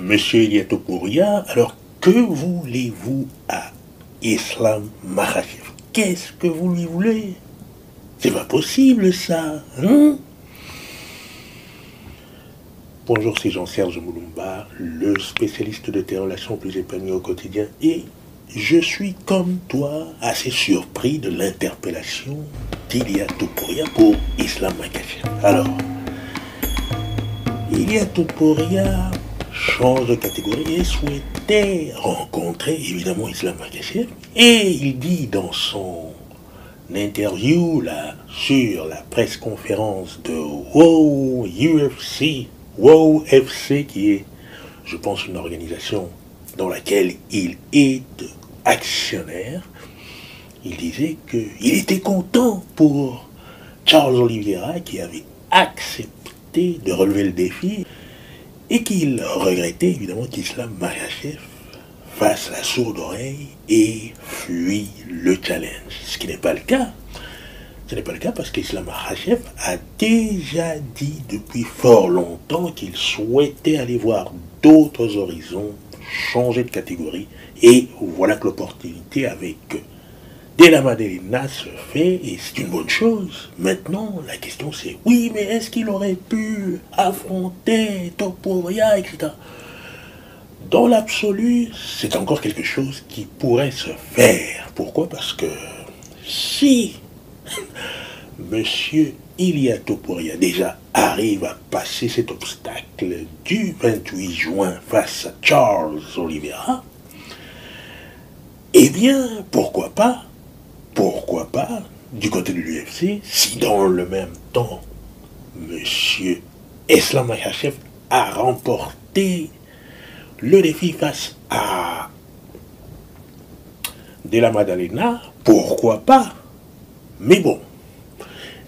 Monsieur Iliatopouria, alors que voulez-vous à Islam Makhachev? Qu'est-ce que vous lui voulez? C'est pas possible ça, hein? Bonjour, c'est Jean-Serge Moulumba, le spécialiste de tes relations plus épanouies au quotidien, et je suis comme toi assez surpris de l'interpellation d'Iliatopouria pour Islam Makhachev. Alors, Iliatopouria change de catégorie et souhaitait rencontrer évidemment Islam Makhachev, et il dit dans son interview là, sur la presse conférence de WOW FC, qui est, je pense, une organisation dans laquelle il est actionnaire, il disait qu'il était content pour Charles Oliveira qui avait accepté de relever le défi et qu'il regrettait évidemment qu'Islam Makhachev fasse la sourde oreille et fuit le challenge. Ce qui n'est pas le cas. Ce n'est pas le cas parce qu'Islam Makhachev a déjà dit depuis fort longtemps qu'il souhaitait aller voir d'autres horizons, changer de catégorie, et voilà que l'opportunité avec Della Maddalena se fait, et c'est une bonne chose. Maintenant, la question c'est, oui, mais est-ce qu'il aurait pu affronter Topuria, etc. Dans l'absolu, c'est encore quelque chose qui pourrait se faire. Pourquoi? Parce que si Monsieur Iliatopouria déjà arrive à passer cet obstacle du 28 juin face à Charles Oliveira, eh bien, pourquoi pas, du côté de l'UFC, si dans le même temps, Monsieur Islam Makhachev a remporté le défi face à Della Maddalena, pourquoi pas? Mais bon,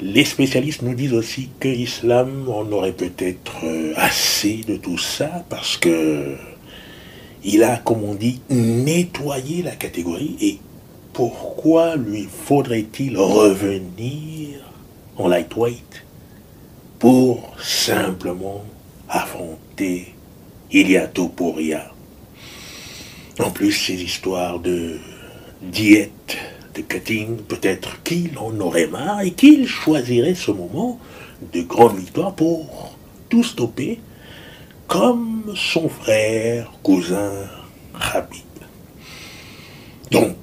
les spécialistes nous disent aussi que Islam en aurait peut-être assez de tout ça parce que il a, comme on dit, nettoyé la catégorie. Et pourquoi lui faudrait-il revenir en lightweight pour simplement affronter Iliatopouria? En plus, ces histoires de diète, de cutting, peut-être qu'il en aurait marre et qu'il choisirait ce moment de grande victoire pour tout stopper, comme son frère, cousin, Khabib. Donc,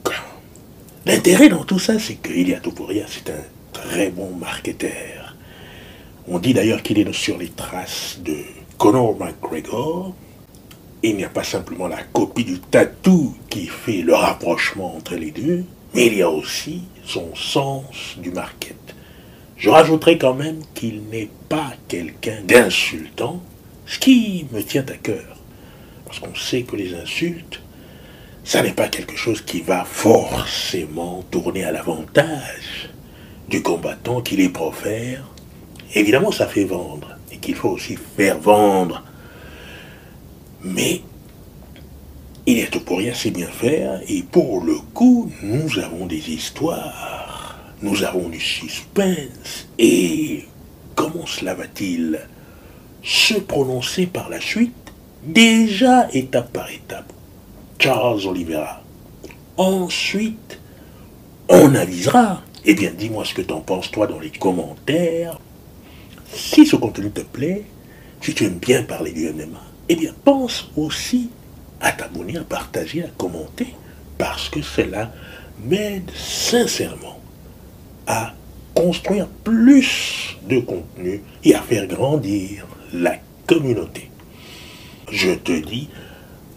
l'intérêt dans tout ça, c'est que Iliatopouria, c'est un très bon marketeur. On dit d'ailleurs qu'il est sur les traces de Conor McGregor. Il n'y a pas simplement la copie du tatou qui fait le rapprochement entre les deux, mais il y a aussi son sens du market. Je rajouterai quand même qu'il n'est pas quelqu'un d'insultant, ce qui me tient à cœur. Parce qu'on sait que les insultes, ça n'est pas quelque chose qui va forcément tourner à l'avantage du combattant qui les profère. Évidemment, ça fait vendre, et qu'il faut aussi faire vendre. Mais Iliatopouria sait bien faire, et pour le coup, nous avons des histoires, nous avons du suspense, et comment cela va-t-il se prononcer par la suite? Déjà étape par étape, Charles Oliveira. Ensuite, on avisera. Eh bien, dis-moi ce que t'en penses, toi, dans les commentaires. Si ce contenu te plaît, si tu aimes bien parler du MMA, eh bien, pense aussi à t'abonner, à partager, à commenter, parce que cela m'aide sincèrement à construire plus de contenu et à faire grandir la communauté. Je te dis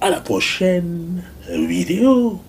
à la prochaine vidéo.